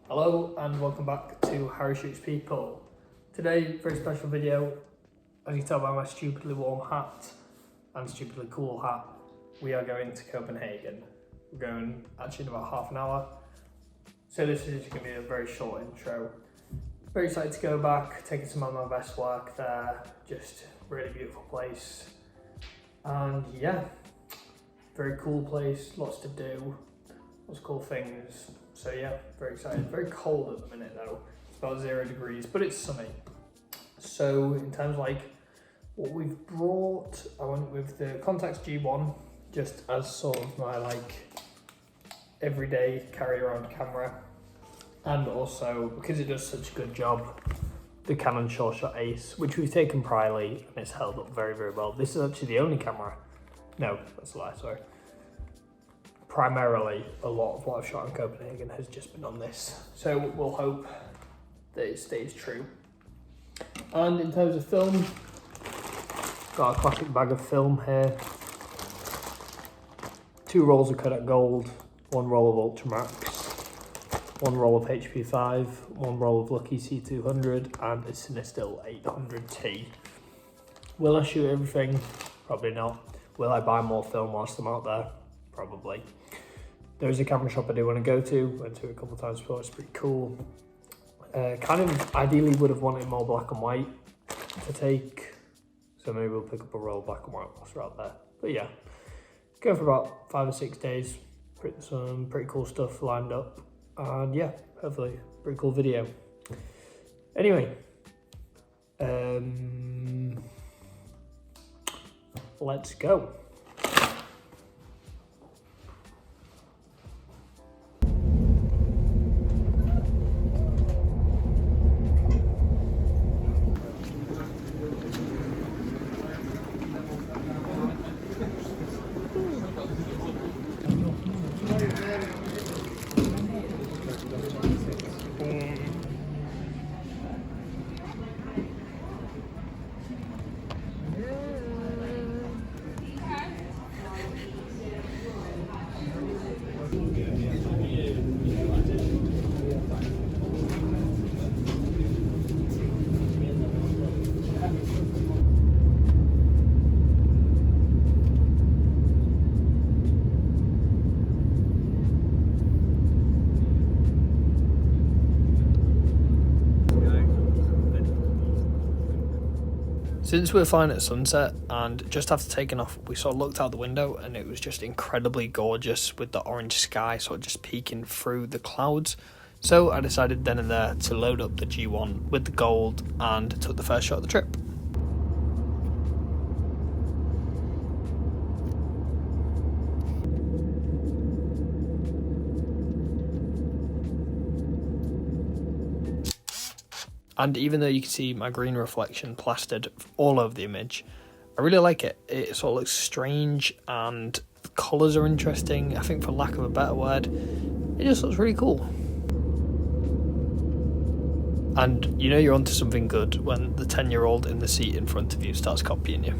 Hello and welcome back to Harry Shoots People. Today, very special video. As you can tell by my stupidly warm hat and stupidly cool hat, we are going to Copenhagen. We're going actually in about half an hour. So this is going to be a very short intro. Very excited to go back, taking some of my best work there. Just really beautiful place. And yeah, very cool place, lots to do, lots of cool things. So yeah, very excited. Very cold at the minute though. It's about 0 degrees, but it's sunny. So in terms of like what we've brought, I went with the Contax G1, just as sort of my like everyday carry around camera. And also, because it does such a good job, the Canon SureShot Ace, which we've taken priorly and it's held up very, very well. This is actually the only camera. No, that's a lie, sorry. Primarily, a lot of what I've shot in Copenhagen has just been on this. So we'll hope that it stays true. And in terms of film, got a classic bag of film here. 2 rolls of Kodak Gold, 1 roll of Ultramax, 1 roll of HP5, 1 roll of Lucky C200, and a Cinestill 800T. Will I shoot everything? Probably not. Will I buy more film whilst I'm out there? Probably. There's a camera shop I do want to go to. Went to it a couple of times before. It's pretty cool. Kind of ideally would have wanted more black and white to take. So maybe we'll pick up a roll of black and white whilst we're out there. But yeah, go for about 5 or 6 days. Some pretty cool stuff lined up. And yeah, hopefully pretty cool video. Anyway, let's go. Since we were flying at sunset and just after taking off, we sort of looked out the window and it was just incredibly gorgeous with the orange sky sort of just peeking through the clouds. So I decided then and there to load up the G1 with the gold and took the first shot of the trip. And even though you can see my green reflection plastered all over the image, I really like it. It sort of looks strange and the colours are interesting. I think for lack of a better word, it just looks really cool. And you know you're onto something good when the 10-year-old in the seat in front of you starts copying you.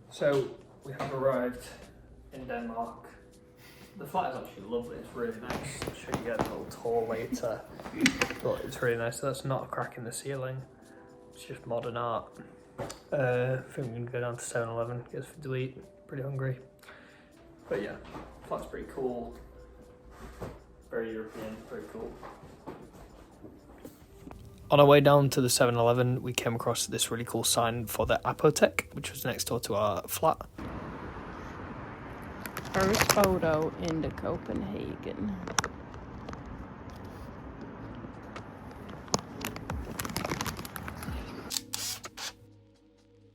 So we have arrived in Denmark. The flat is actually lovely, it's really nice. I'll show you guys a little tour later, but it's really nice. So that's not a crack in the ceiling, it's just modern art. I think we're going to go down to 7-Eleven, get something to eat, pretty hungry. But yeah, flat's pretty cool, very European, very cool. On our way down to the 7-Eleven, we came across this really cool sign for the Apotek, which was next door to our flat. First photo into Copenhagen.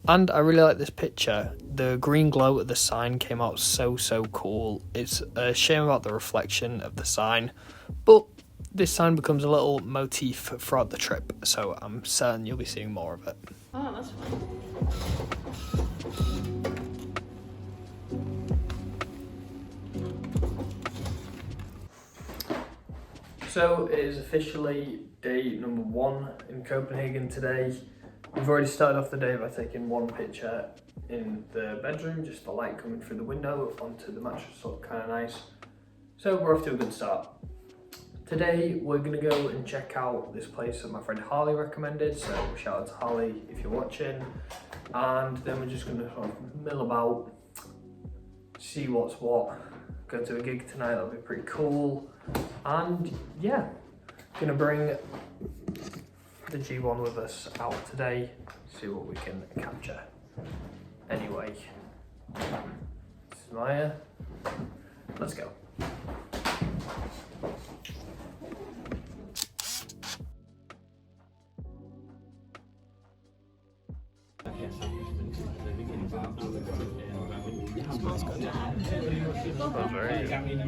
And I really like this picture. The green glow at the sign came out so cool. It's a shame about the reflection of the sign, but this sign becomes a little motif throughout the trip, so I'm certain you'll be seeing more of it. Oh, that's fun. So it is officially day number 1 in Copenhagen today. We've already started off the day by taking one picture in the bedroom, just the light coming through the window onto the mattress looked kind of nice. So we're off to a good start. Today we're going to go and check out this place that my friend Harley recommended, so shout out to Harley if you're watching. And then we're just going to sort of mill about, see what's what, go to a gig tonight, that'll be pretty cool. And yeah, going to bring the G1 with us out today, see what we can capture. Anyway, this is Maya, let's go. Smells very good.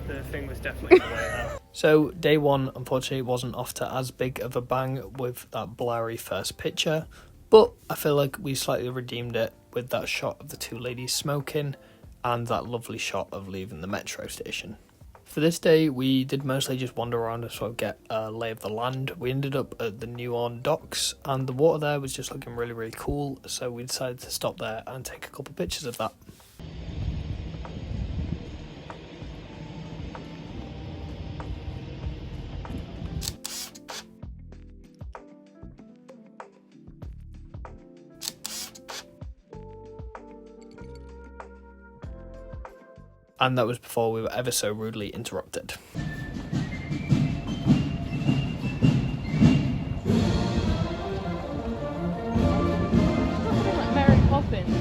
The thing was definitely the way out. So day one unfortunately wasn't off to as big of a bang with that blurry first picture, but I feel like we slightly redeemed it with that shot of the two ladies smoking and that lovely shot of leaving the metro station. For this day we did mostly just wander around and sort of get a lay of the land. We ended up at the Yunior docks and the water there was just looking really cool, so we decided to stop there and take a couple pictures of that. And that was before we were ever so rudely interrupted. Like Mary Poppins.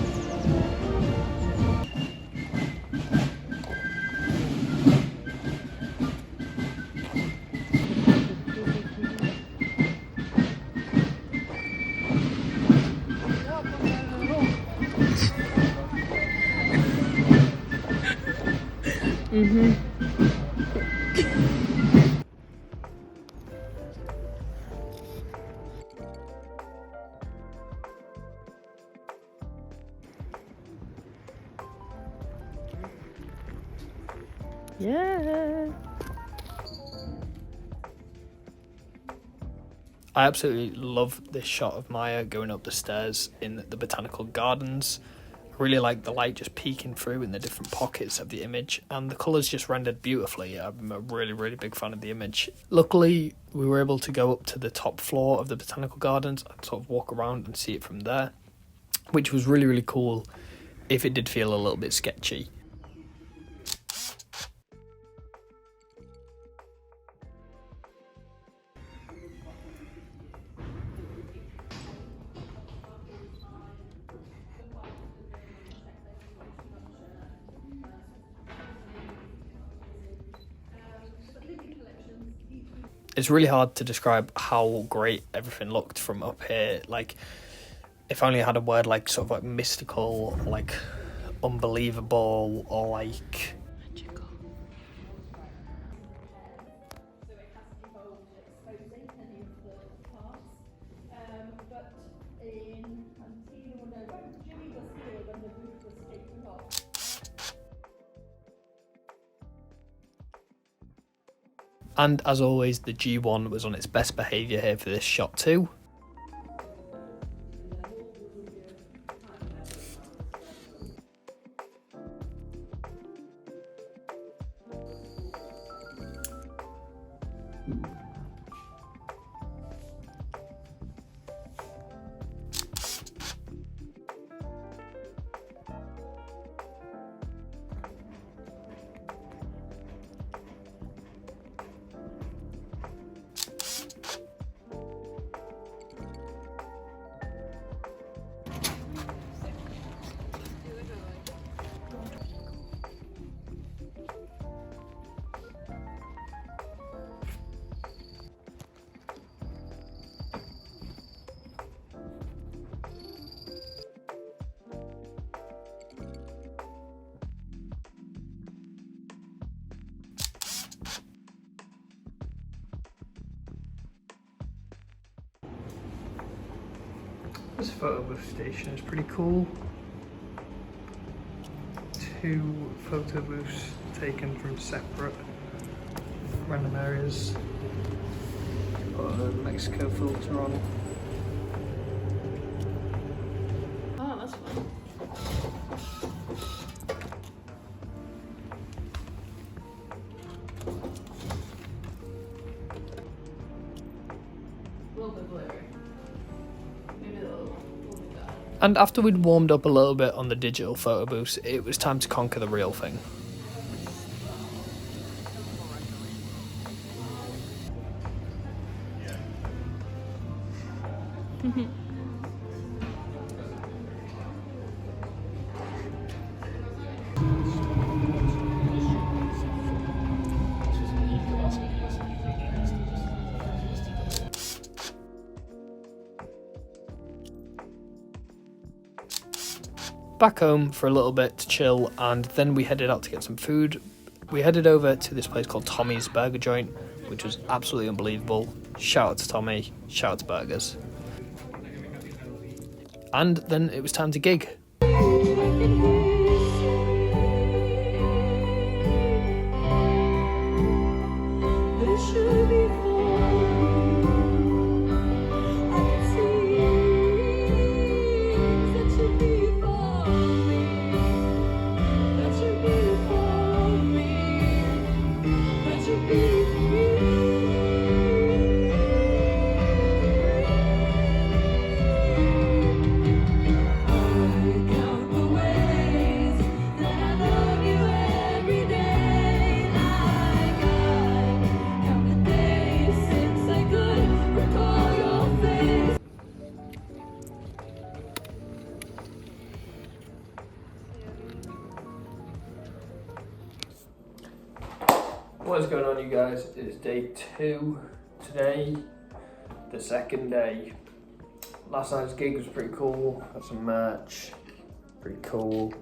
Yeah. I absolutely love this shot of Maya going up the stairs in the botanical gardens. I really like the light just peeking through in the different pockets of the image, and the colours just rendered beautifully. I'm a really big fan of the image. Luckily, we were able to go up to the top floor of the botanical gardens and sort of walk around and see it from there, which was really cool, if it did feel a little bit sketchy. It's really hard to describe how great everything looked from up here. Like, if only I had a word like sort of like mystical, like unbelievable, or like Magical. And as always, the G1 was on its best behaviour here for this shot too. This photo booth station is pretty cool. 2 photo booths taken from separate random areas. Put a Mexico filter on. Oh, that's fun. A little bit blurry. Maybe a little bit dark. And after we'd warmed up a little bit on the digital photo booths, it was time to conquer the real thing. Back home for a little bit to chill, and then we headed out to get some food. We headed over to this place called Tommy's Burger Joint, which was absolutely unbelievable. Shout out to Tommy, shout out to burgers. And then it was time to gig. What is going on, you guys? It's day 2 today, the second day. Last night's gig was pretty cool, had some merch, pretty cool.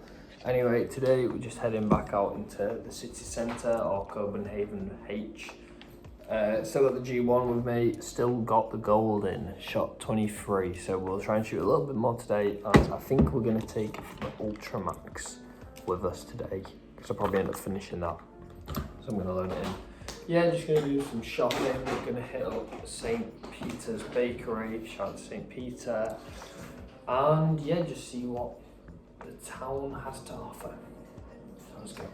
Anyway, today we're just heading back out into the city centre, or Copenhagen H. Still got the G1 with me, still got the gold in, shot 23, so we'll try and shoot a little bit more today, and I think we're going to take the Ultra Max with us today, because I'll probably end up finishing that. So I'm going to load it in. Yeah, just going to do some shopping. We're going to hit up St. Peter's Bakery, shout out to St. Peter. And yeah, just see what the town has to offer. So let's go.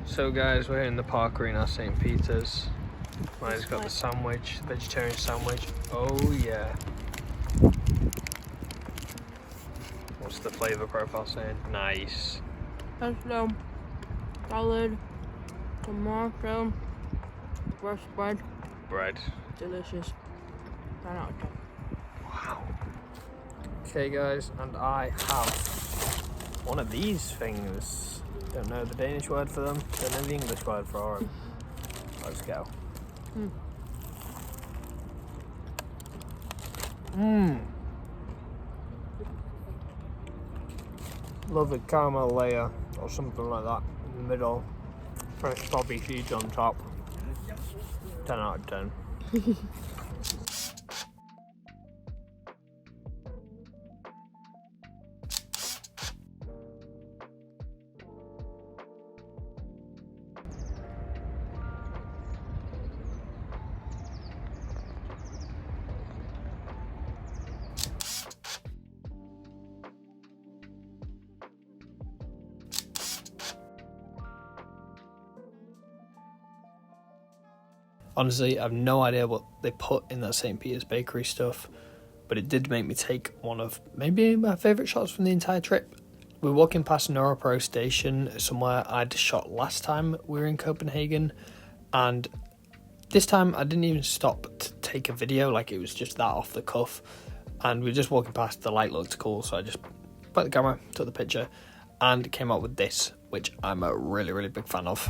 So guys, we're in the park arena, St. Peter's. Mine's got the sandwich, vegetarian sandwich. Oh yeah. What's the flavour profile saying? Nice. Pesto, salad, tomato, fresh bread. Bread. Delicious. 10 out of 10. Wow. Okay guys, and I have one of these things. Don't know the Danish word for them, don't know the English word for them. Let's go. Lovely caramel layer or something like that in the middle. Fresh poppy seeds on top. 10 out of 10. Honestly, I have no idea what they put in that St. Peter's Bakery stuff, but it did make me take one of maybe my favourite shots from the entire trip. We were walking past Neuropro station, somewhere I'd shot last time we were in Copenhagen, and this time I didn't even stop to take a video, like it was just that off the cuff, and we were just walking past, the light looked cool, so I just put the camera, took the picture, and came out with this, which I'm a really big fan of.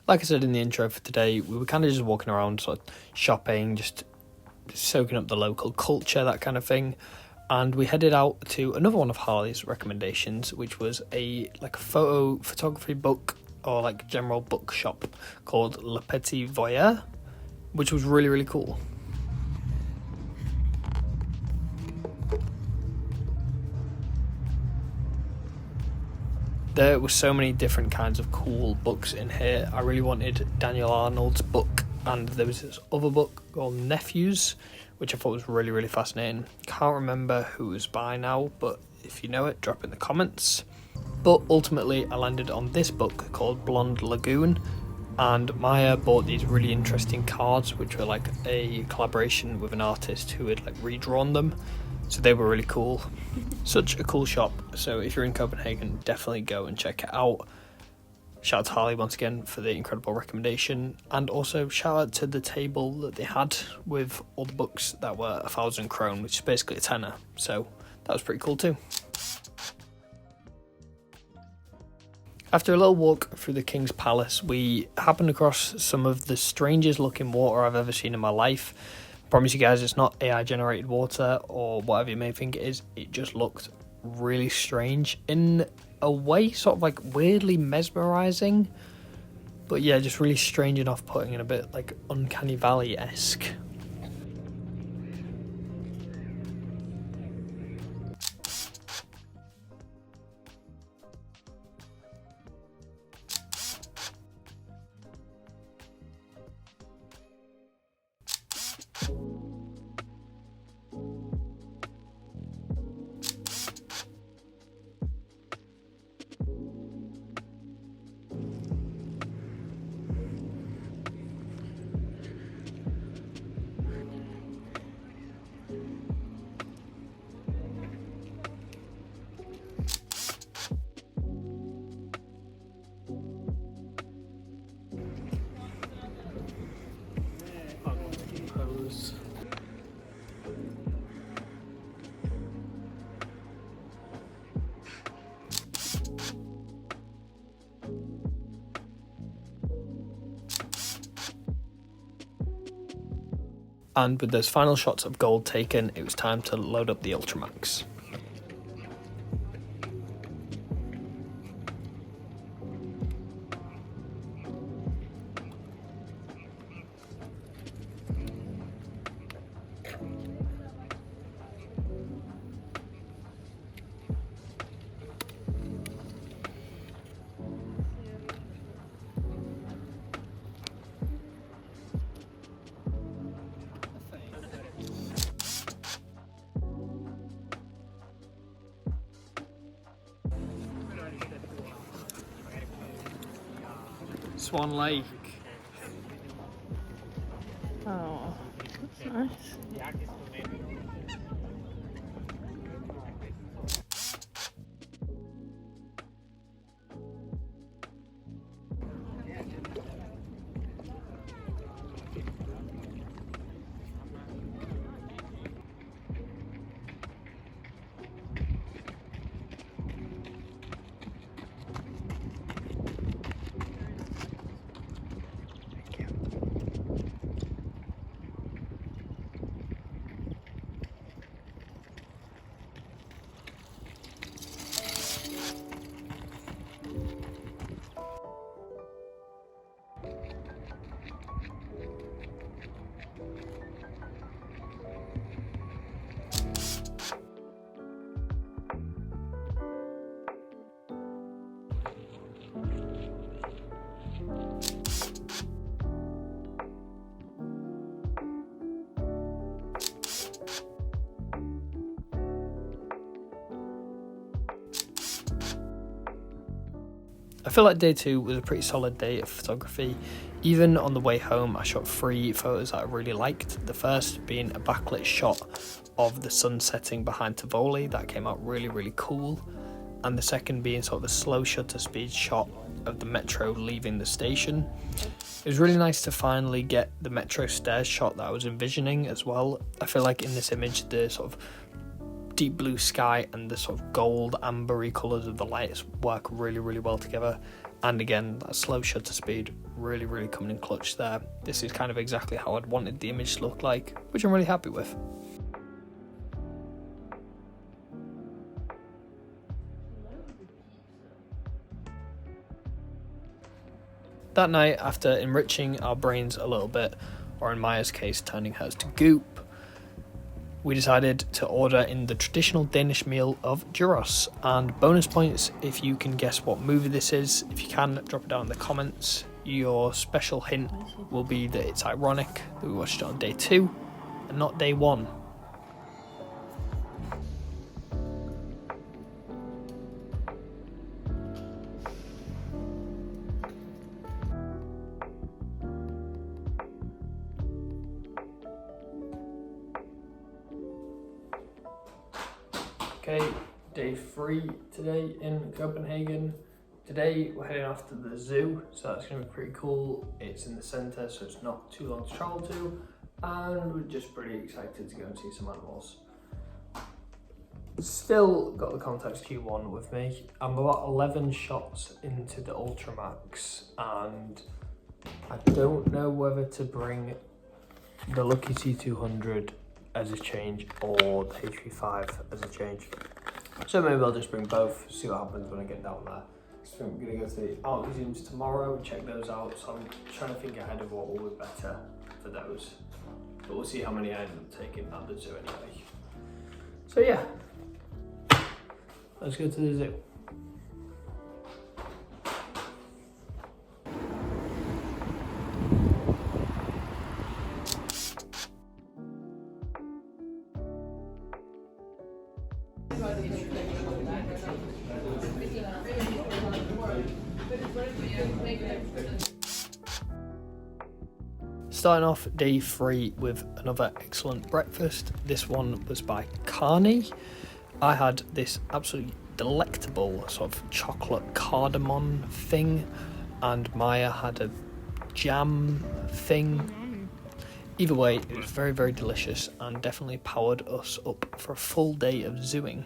Like I said in the intro for today, we were kind of just walking around, sort of shopping, just soaking up the local culture, that kind of thing. And we headed out to another one of Harley's recommendations, which was a photography book or like general book shop called Le Petit Voyeur, which was really cool. There were so many different kinds of cool books in here. I really wanted Daniel Arnold's book, and there was this other book called Nephews, which I thought was really fascinating. Can't remember who it was by now, but if you know it, drop in the comments. But ultimately, I landed on this book called Blonde Lagoon, and Maya bought these really interesting cards, which were like a collaboration with an artist who had like redrawn them. So they were really cool. Such a cool shop. So if you're in Copenhagen, definitely go and check it out. Shout out to Harley once again for the incredible recommendation. And also shout out to the table that they had with all the books that were 1,000 krone, which is basically a tenner. So that was pretty cool too. After a little walk through the King's Palace, we happened across some of the strangest looking water I've ever seen in my life. Promise you guys, it's not AI generated water or whatever you may think it is. It just looked really strange in a way, sort of like weirdly mesmerizing, but yeah, just really strange and off-putting and a bit like Uncanny Valley-esque. And with those final shots of gold taken, it was time to load up the Ultramax. Swan Lake. Oh, that's nice. I feel like day 2 was a pretty solid day of photography. Even on the way home, I shot 3 photos that I really liked. The first being a backlit shot of the sun setting behind Tivoli. That came out really, really cool. And the second being sort of a slow shutter speed shot of the metro leaving the station. It was really nice to finally get the metro stairs shot that I was envisioning as well. I feel like in this image, the sort of deep blue sky and the sort of gold ambery colours of the lights work really, really well together. And again, that slow shutter speed really, really coming in clutch there. This is kind of exactly how I'd wanted the image to look like, which I'm really happy with. That night, after enriching our brains a little bit, or in Maya's case, turning hers to goop, we decided to order in the traditional Danish meal of gyros. And bonus points if you can guess what movie this is. If you can, drop it down in the comments. Your special hint will be that it's ironic that we watched it on day 2 and not day 1. Okay, day 3 today in Copenhagen. Today we're heading off to the zoo, so that's going to be pretty cool. It's in the centre, so it's not too long to travel to, and we're just pretty excited to go and see some animals. Still got the Contax G1 with me. I'm about 11 shots into the Ultramax, and I don't know whether to bring the Lucky C200 as a change or the HP5 as a change. So maybe I'll just bring both, see what happens when I get down there. So I'm going to go to the art museums tomorrow and check those out, so I'm trying to think ahead of what will be better for those. But we'll see how many I end up taking at the zoo anyway. So yeah, let's go to the zoo. Starting off day 3 with another excellent breakfast. This one was by Carney. I had this absolutely delectable sort of chocolate cardamom thing, and Maya had a jam thing. Either way, it was very, very delicious and definitely powered us up for a full day of zooing.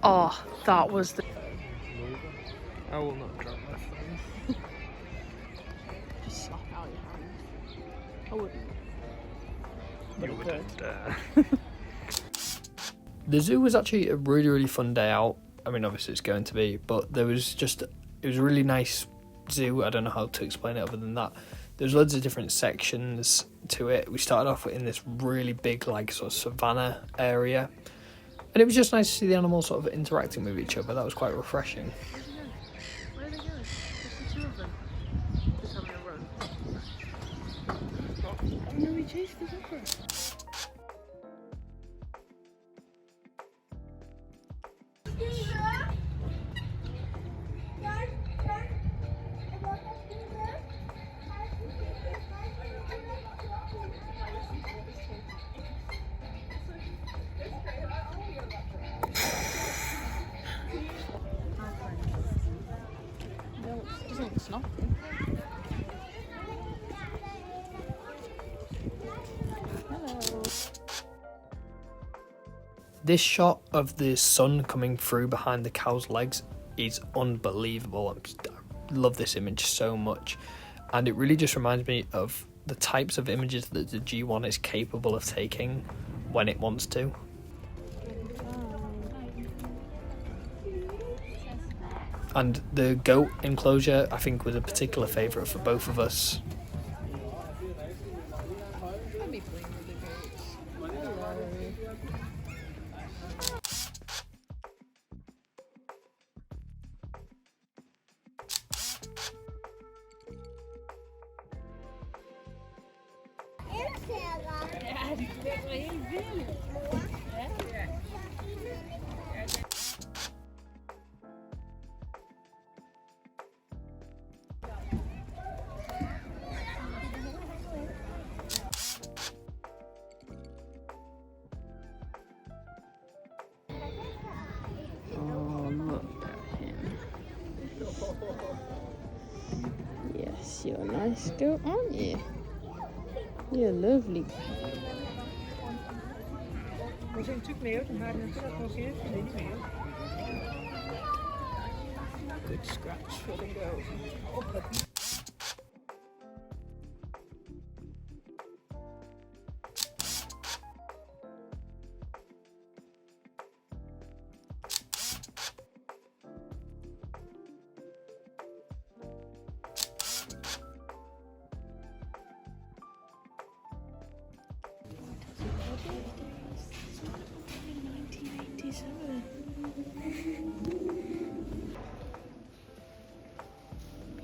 Oh, that was the... I will not drop my phone. Just slap out your hand. I wouldn't. You wouldn't dare. The zoo was actually a really, really fun day out. I mean, obviously it's going to be, but it was a really nice zoo. I don't know how to explain it other than that. There's loads of different sections to it. We started off in this really big, like, sort of savannah area. And it was just nice to see the animals sort of interacting with each other. That was quite refreshing. Where are they going? Just the 2 of them. Just having a run. Oh no, we chased the zebra. It's not. Hello. This shot of the sun coming through behind the cow's legs is unbelievable. I love this image so much, and it really just reminds me of the types of images that the G1 is capable of taking when it wants to. And the goat enclosure, I think, was a particular favourite for both of us. I'd be playing with the goats. Hello. Oh, look at him. Yes, you're a nice goat, aren't you? You're lovely. We zijn natuurlijk mee uit en haar natuurlijk nog geen vriendin meer. Good scratch for the goat.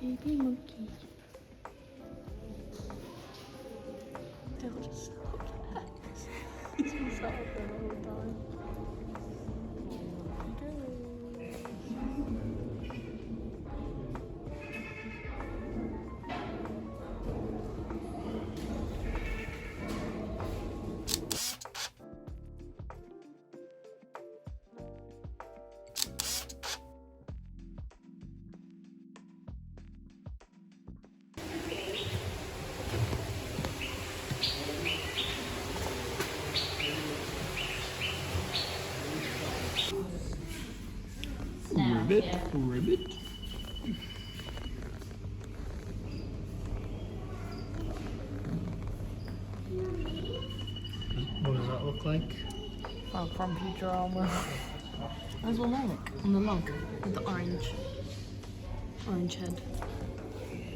Baby monkey. They'll just He's been sat up there the whole time. Ribbit. What does that look like? Oh, from Futurama. There's one there, look, on the log, with the orange head.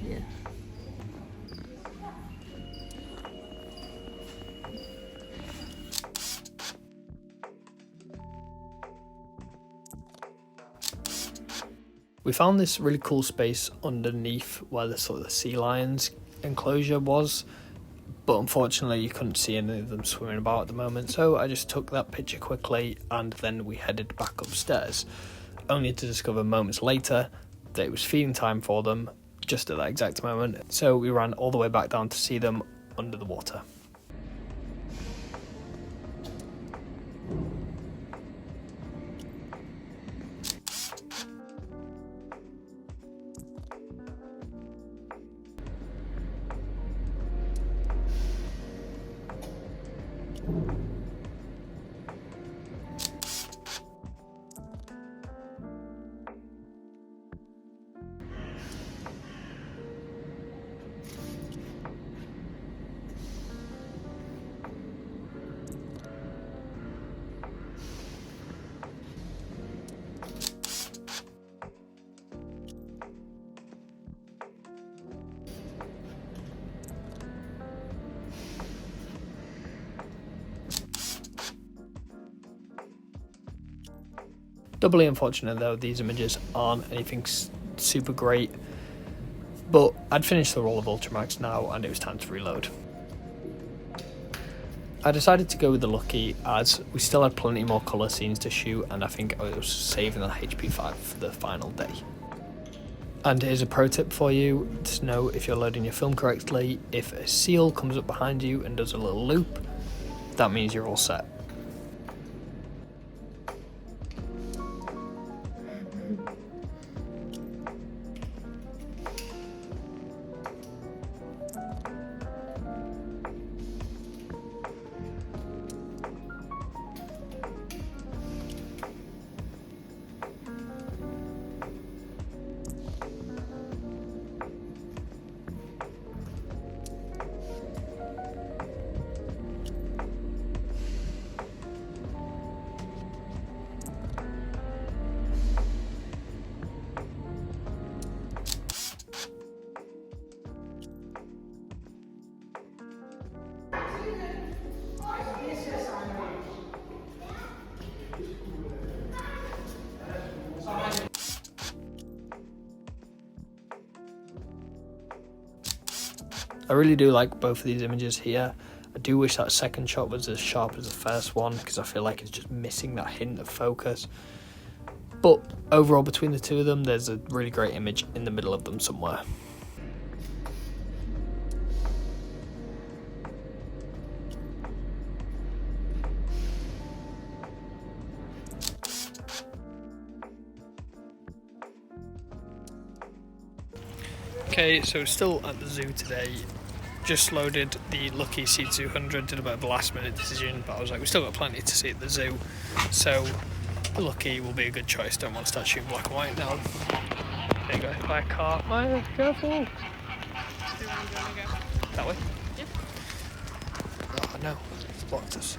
Yeah. We found this really cool space underneath where the sort of the sea lions enclosure was, but unfortunately you couldn't see any of them swimming about at the moment, so I just took that picture quickly and then we headed back upstairs, only to discover moments later that it was feeding time for them just at that exact moment, so we ran all the way back down to see them under the water. Doubly unfortunate though, these images aren't anything super great, but I'd finished the roll of Ultramax now and it was time to reload. I decided to go with the Lucky as we still had plenty more colour scenes to shoot and I think I was saving the HP5 for the final day. And here's a pro tip for you to know if you're loading your film correctly. If a seal comes up behind you and does a little loop, that means you're all set. I really do like both of these images here. I do wish that second shot was as sharp as the first one, because I feel like it's just missing that hint of focus. But overall, between the two of them, there's a really great image in the middle of them somewhere. Okay, so still at the zoo today. Just loaded the Lucky C200, did a bit of a last minute decision, but I was like, we've still got plenty to see at the zoo, so the Lucky will be a good choice. Don't want to start shooting black and white now. There you go, by a car. Maya, careful! Do you want to go? That way? Yep. Oh no, it's blocked us.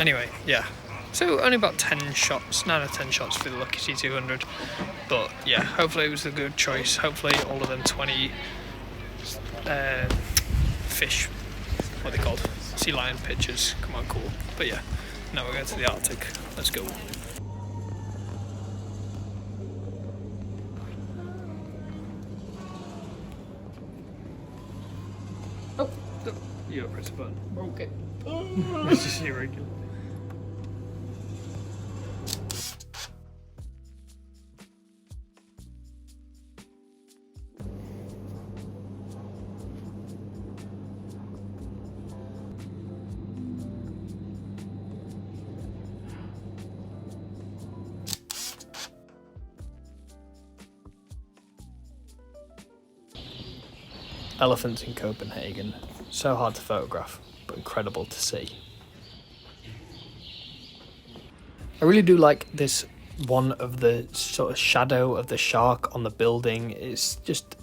Anyway, yeah. So only about 10 shots, 9 or 10 shots for the Lucky C200. But yeah, hopefully it was a good choice. Hopefully all of them 20 fish, what are they called? Sea lion pictures come out cool. But yeah, now we're going to the Arctic. Let's go. Oh, You gotta press a button. okay. It's just irregular. Elephants in Copenhagen. So hard to photograph, but incredible to see. I really do like this one of the sort of shadow of the shark on the building. It's just,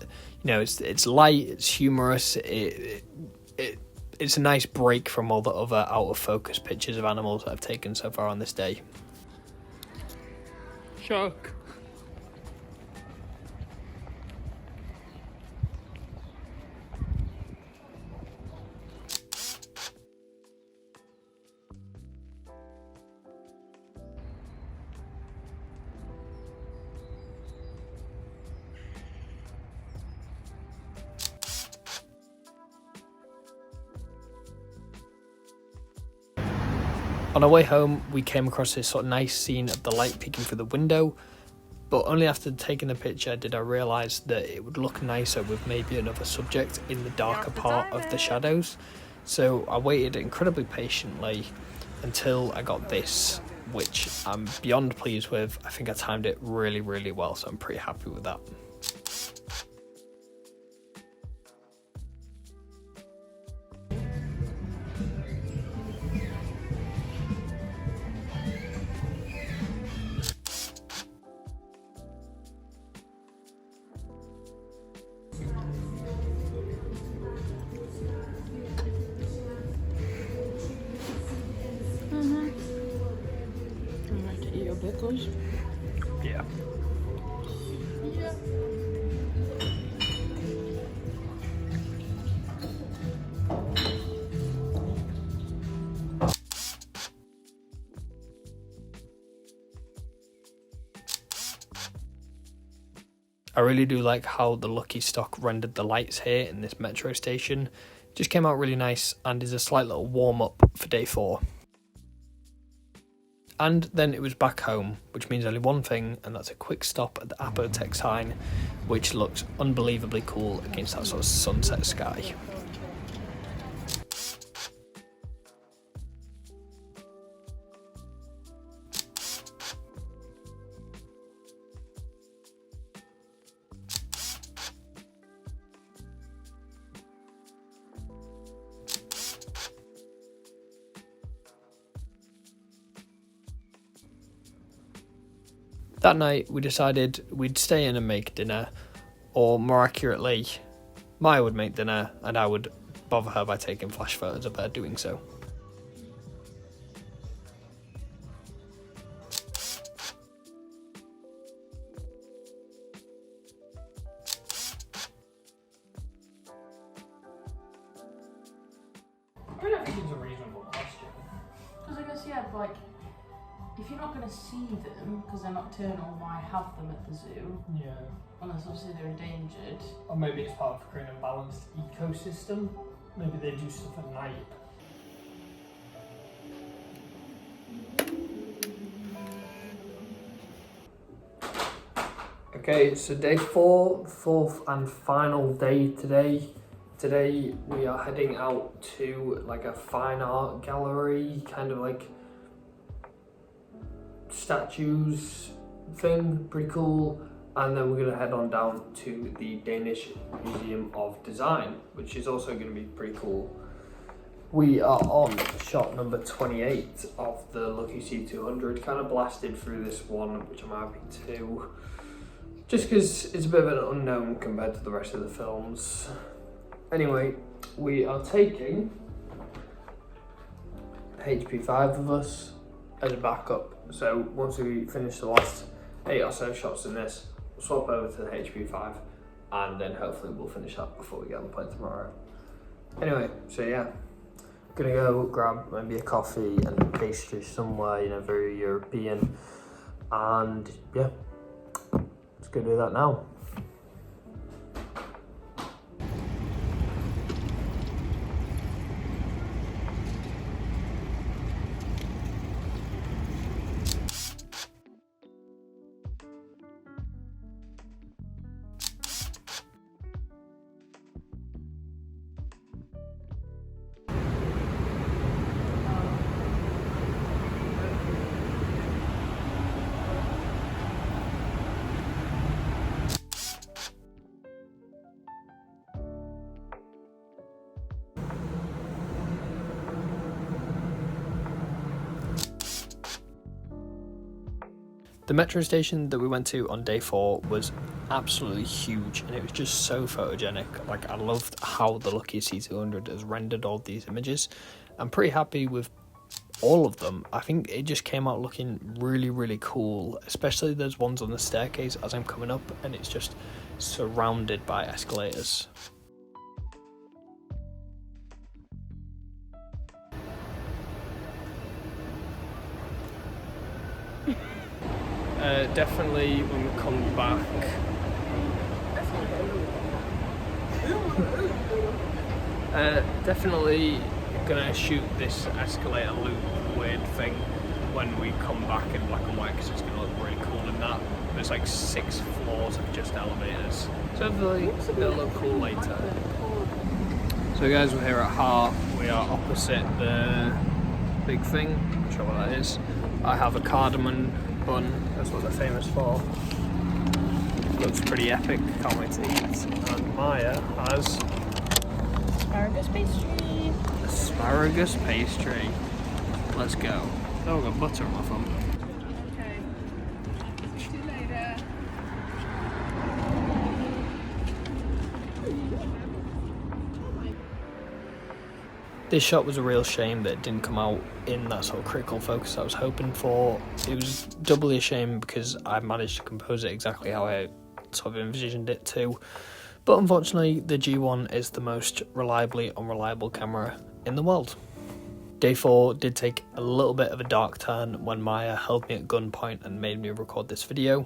you know, it's light, it's humorous, it's a nice break from all the other out of focus pictures of animals that I've taken so far on this day. Shark. On our way home, we came across this sort of nice scene of the light peeking through the window, but only after taking the picture did I realise that it would look nicer with maybe another subject in the darker part of the shadows. So I waited incredibly patiently until I got this, which I'm beyond pleased with. I think I timed it really, really well, so I'm pretty happy with that. I'm ready to eat your pickles. Yeah. Yeah. I really do like how the Lucky stock rendered the lights here in this metro station. Just came out really nice and is a slight little warm up for day 4. And then it was back home, which means only one thing, and that's a quick stop at the Apotex sign, which looks unbelievably cool against that sort of sunset sky. That night, we decided we'd stay in and make dinner, or more accurately, Maya would make dinner and I would bother her by taking flash photos of her doing so. I don't think it's a reasonable question. Because I guess, yeah, like, if you're not going to see them, because they're nocturnal, why have them at the zoo? Yeah. Unless obviously they're endangered. I maybe it's part of creating a balanced ecosystem. Maybe they do stuff at night. Okay, so day 4, fourth and final day today. Today we are heading out to like a fine art gallery, kind of like statues thing, pretty cool. And then we're gonna head on down to the Danish Museum of Design, which is also gonna be pretty cool. We are on shot number 28 of the Lucky C200, kind of blasted through this one, which I'm happy to. Just because it's a bit of an unknown compared to the rest of the films. Anyway, we are taking HP5 of us as a backup. So once we finish the last 8 or so shots in this, we'll swap over to the HP5 and then hopefully we'll finish that before we get on the plane tomorrow. Anyway, so yeah, gonna go grab maybe a coffee and a pastry somewhere, you know, very European. And yeah, let's go do that now. The metro station that we went to on day 4 was absolutely huge and it was just so photogenic. Like, I loved how the Lucky C200 has rendered all these images. I'm pretty happy with all of them. I think it just came out looking really, really cool, especially those ones on the staircase as I'm coming up and it's just surrounded by escalators. Definitely when we come back. Definitely gonna shoot this escalator loop weird thing when we come back in black and white because it's gonna look really cool in that. There's like 6 floors of just elevators. So hopefully it'll look cool later. So guys, we're here at Heart. We are opposite the big thing. Not sure what that is. I have a cardamom bun, that's what they're famous for. Looks pretty epic, can't wait to eat. And Maya has Asparagus pastry. Asparagus pastry. Let's go. Oh, I've got butter on my phone. Okay. See you later. This shot was a real shame that it didn't come out in that sort of critical focus I was hoping for. It was doubly a shame because I managed to compose it exactly how I sort of envisioned it to. But unfortunately, the G1 is the most reliably unreliable camera in the world. Day 4 did take a little bit of a dark turn when Maya held me at gunpoint and made me record this video.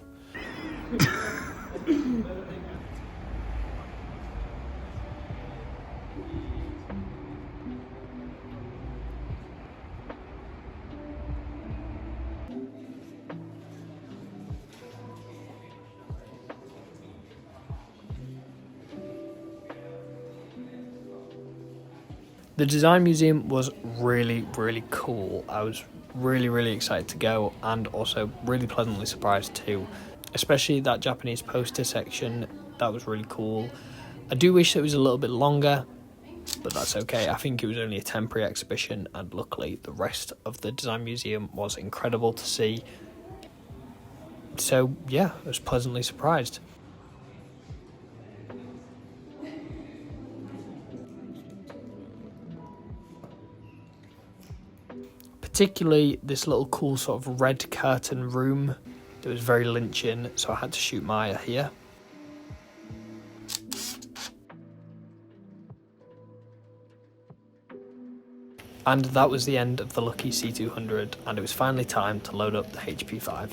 The design museum was really, really cool. I was really, really excited to go and also really pleasantly surprised too. Especially that Japanese poster section, that was really cool. I do wish it was a little bit longer, but that's okay. I think it was only a temporary exhibition and luckily the rest of the design museum was incredible to see. So yeah, I was pleasantly surprised. Particularly this little cool sort of red curtain room that was very Lynchian, so I had to shoot Maya here. And that was the end of the Lucky C200 and it was finally time to load up the HP5.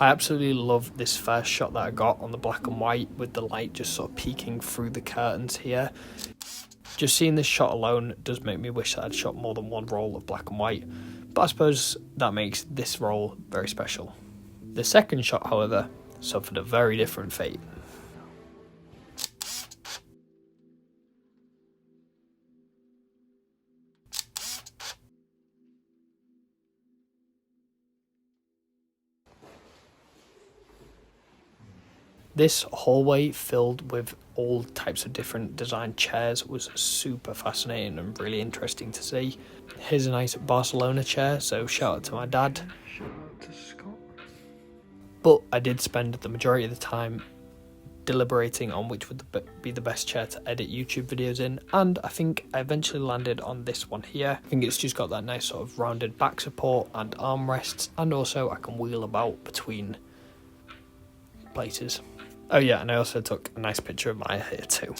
I absolutely love this first shot that I got on the black and white with the light just sort of peeking through the curtains here. Just seeing this shot alone does make me wish that I'd shot more than one roll of black and white, but I suppose that makes this roll very special. The second shot, however, suffered a very different fate. This hallway filled with all types of different design chairs was super fascinating and really interesting to see. Here's a nice Barcelona chair, so shout out to my dad. Shout out to Scott. But I did spend the majority of the time deliberating on which would be the best chair to edit YouTube videos in, and I think I eventually landed on this one here. I think it's just got that nice sort of rounded back support and armrests, and also I can wheel about between places. Oh yeah, and I also took a nice picture of Maya here too.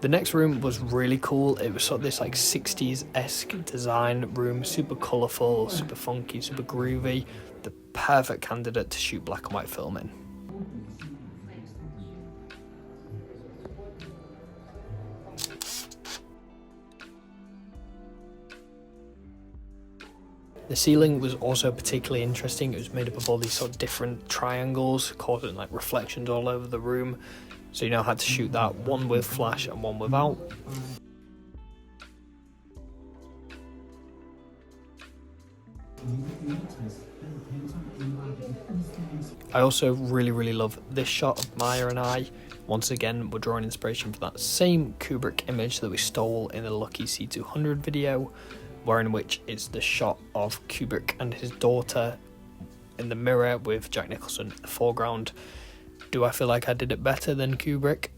The next room was really cool. It was sort of this like 60s-esque design room, super colourful, super funky, super groovy. The perfect candidate to shoot black and white film in. The ceiling was also particularly interesting. It was made up of all these sort of different triangles, causing like reflections all over the room. So you know how to shoot that, one with flash and one without. I also really love this shot of Maya and I. Once again, we're drawing inspiration from that same Kubrick image that we stole in the Lucky C200 video, wherein which is the shot of Kubrick and his daughter in the mirror with Jack Nicholson in the foreground. Do I feel like I did it better than Kubrick?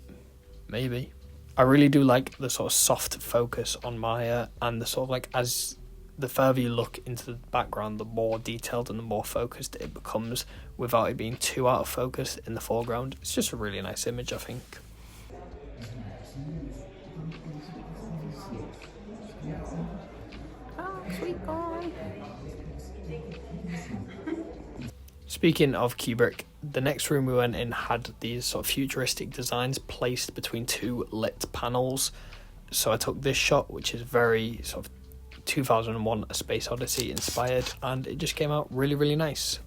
Maybe. I really do like the sort of soft focus on Maya, and the sort of like, as the further you look into the background, the more detailed and the more focused it becomes without it being too out of focus in the foreground. It's just a really nice image, I think. Sweet boy. Speaking of Kubrick, the next room we went in had these sort of futuristic designs placed between two lit panels. So I took this shot, which is very sort of 2001 A Space Odyssey inspired, and it just came out really nice.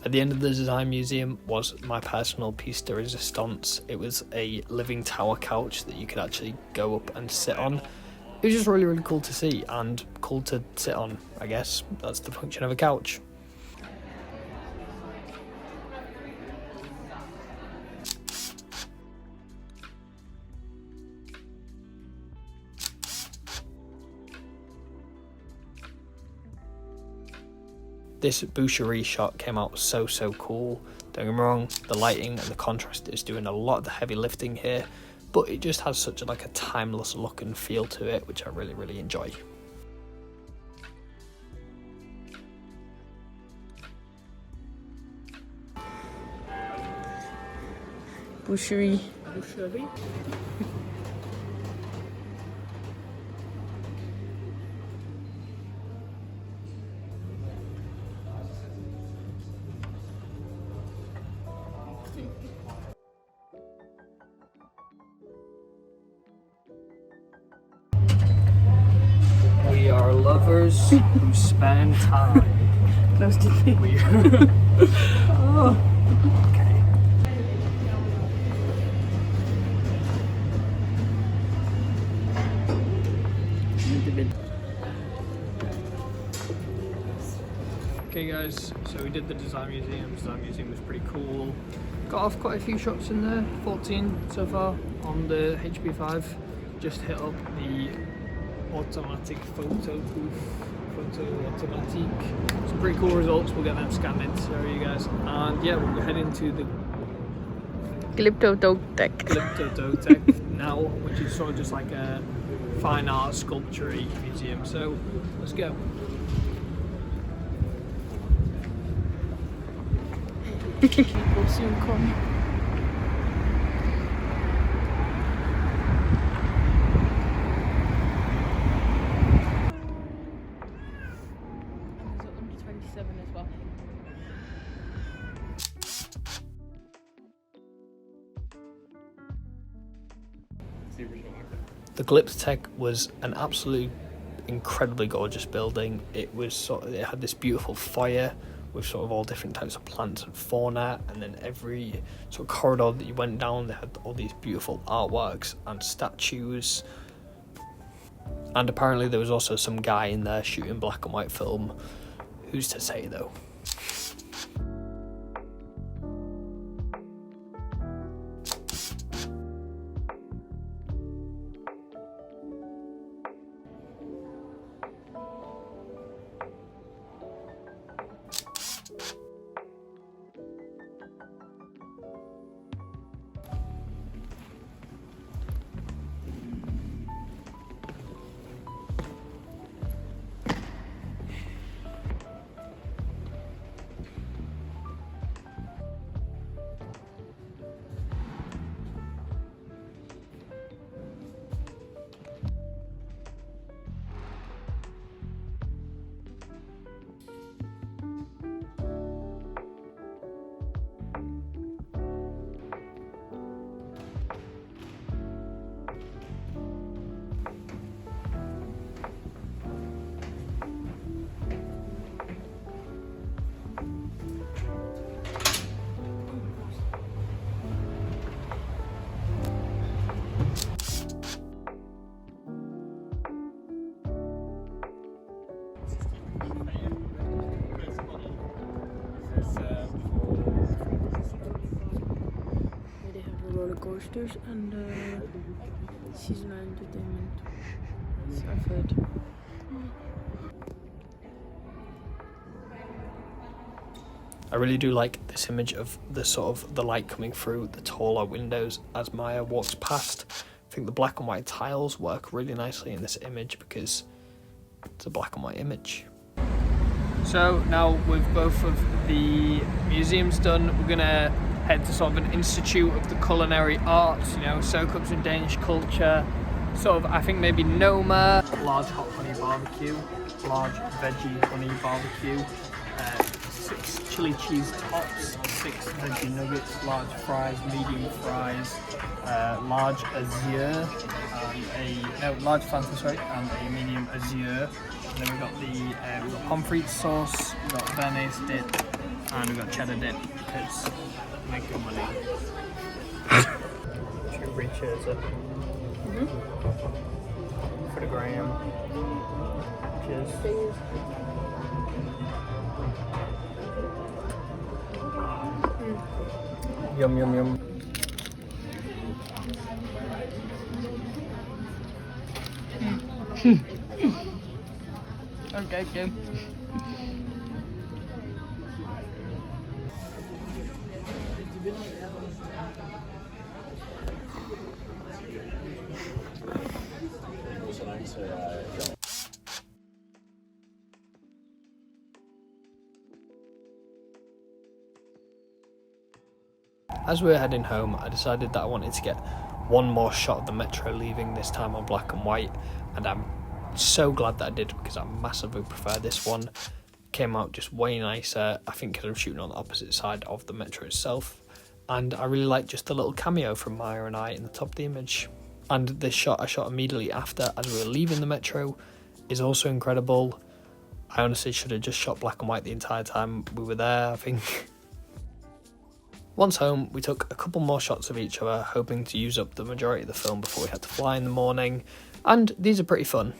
At the end of the design museum was my personal piece de resistance. It was a living tower couch that you could actually go up and sit on. It was just really cool to see and cool to sit on, I guess. That's the function of a couch. This boucherie shot came out so cool. Don't get me wrong, the lighting and the contrast is doing a lot of the heavy lifting here, but it just has such a timeless look and feel to it, which I really enjoy. Boucherie. Boucherie? We are lovers who spend time. Close to me. Oh, okay. Okay guys, so we did the design museum. Design museum was pretty cool. Got off quite a few shots in there, 14 so far on the HP5. Just hit up the automatic photo booth, photo automatique. Some pretty cool results. We'll get them scanned in to show you guys. And yeah, we'll head into the Glyptotech now, which is sort of just like a fine art sculpture museum. So let's go. People soon come. And there's under 27 as well. The Glyptotech was an absolute incredibly gorgeous building. It was it had this beautiful foyer with sort of all different types of plants and fauna, and then every sort of corridor that you went down, they had all these beautiful artworks and statues. And apparently there was also some guy in there shooting black and white film. Who's to say though? They have the roller coasters and seasonal entertainment. So I've heard. I really do like this image of the sort of the light coming through the taller windows as Maya walks past. I think the black and white tiles work really nicely in this image because it's a black and white image. So now with both of the museums done, we're gonna head to sort of an institute of the culinary arts, you know, soak up some Danish culture, sort of, I think maybe Noma, large hot honey barbecue, large veggie honey barbecue, 6 chili cheese tops, 6 veggie nuggets, large fries, medium fries, large azure, and large Fanta, sorry, and a medium azure. And then we've got we've got pommes frites sauce, we've got béarnaise dip, and we've got cheddar dip. It's make good money. Should we reach here for the gram? Cheers. Yum yum yum. Okay, good. As we were heading home, I decided that I wanted to get one more shot of the metro leaving, this time on black and white, and I'm so glad that I did because I massively prefer this one. Came out just way nicer, I think because I'm shooting on the opposite side of the metro itself, and I really like just the little cameo from Maya and I in the top of the image. And this shot I shot immediately after as we were leaving the metro is also incredible. I honestly should have just shot black and white the entire time we were there, I think. Once home, we took a couple more shots of each other, hoping to use up the majority of the film before we had to fly in the morning, and these are pretty fun.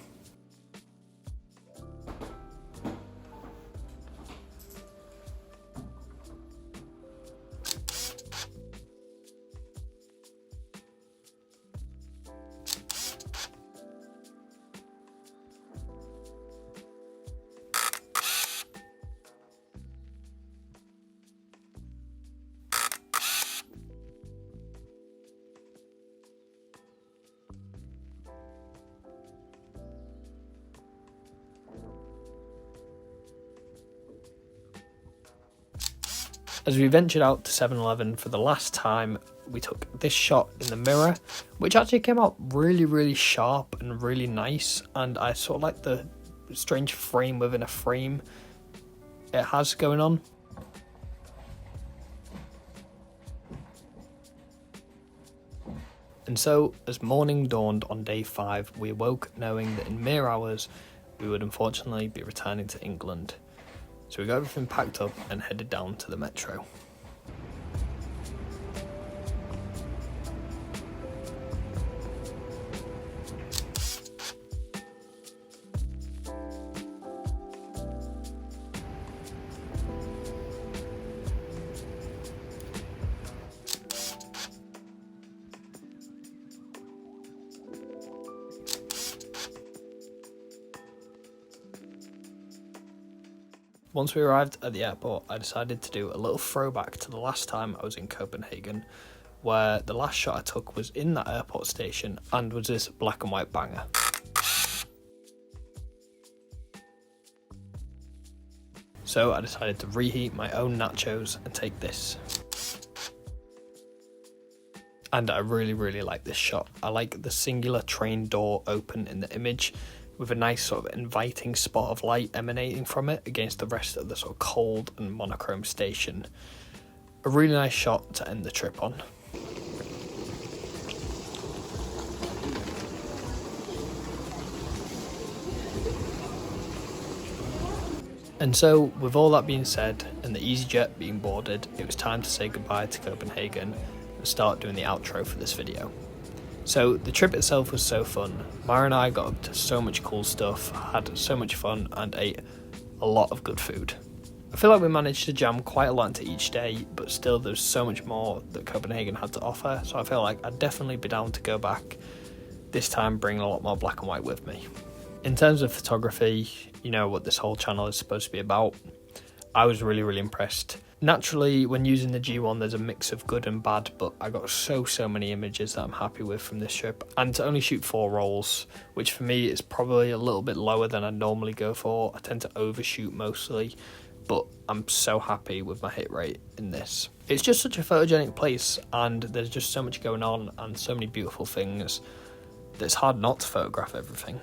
As we ventured out to 7-Eleven for the last time, we took this shot in the mirror, which actually came out really sharp and really nice, and I sort of like the strange frame within a frame it has going on. And so, as morning dawned on day 5, we awoke knowing that in mere hours we would unfortunately be returning to England. So we got everything packed up and headed down to the metro. Once we arrived at the airport, I decided to do a little throwback to the last time I was in Copenhagen, where the last shot I took was in that airport station and was this black and white banger. So I decided to reheat my own nachos and take this. And I really like this shot. I like the singular train door open in the image, with a nice sort of inviting spot of light emanating from it against the rest of the sort of cold and monochrome station. A really nice shot to end the trip on. And so, with all that being said, and the EasyJet being boarded, it was time to say goodbye to Copenhagen and start doing the outro for this video. So the trip itself was so fun. Mara and I got up to so much cool stuff, had so much fun and ate a lot of good food. I feel like we managed to jam quite a lot into each day, but still there's so much more that Copenhagen had to offer, so I feel like I'd definitely be down to go back, this time bringing a lot more black and white with me. In terms of photography, you know what this whole channel is supposed to be about. I was really impressed. Naturally, when using the G1, there's a mix of good and bad, but I got so many images that I'm happy with from this trip. And to only shoot 4 rolls, which for me is probably a little bit lower than I normally go for. I tend to overshoot mostly, but I'm so happy with my hit rate in this. It's just such a photogenic place, and there's just so much going on and so many beautiful things that it's hard not to photograph everything.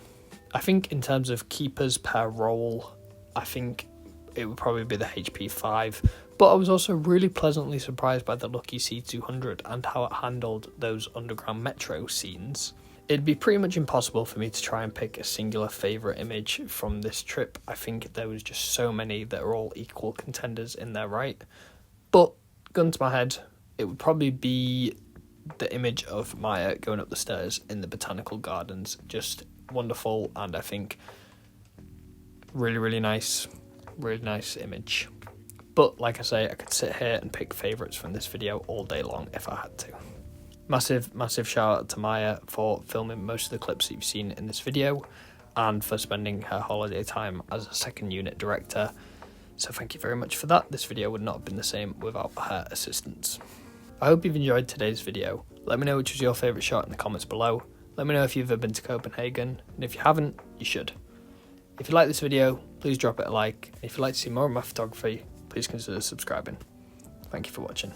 I think in terms of keepers per roll, I think it would probably be the HP 5, but I was also really pleasantly surprised by the Lucky C200 and how it handled those underground metro scenes. It'd be pretty much impossible for me to try and pick a singular favourite image from this trip. I think there was just so many that are all equal contenders in their right. But, gun to my head, it would probably be the image of Maya going up the stairs in the botanical gardens. Just wonderful, and I think really nice image. But like I say, I could sit here and pick favourites from this video all day long if I had to. Massive shout out to Maya for filming most of the clips that you've seen in this video and for spending her holiday time as a second unit director. So thank you very much for that. This video would not have been the same without her assistance. I hope you've enjoyed today's video. Let me know which was your favourite shot in the comments below. Let me know if you've ever been to Copenhagen, and if you haven't, you should. If you like this video, please drop it a like. If you'd like to see more of my photography, please consider subscribing. Thank you for watching.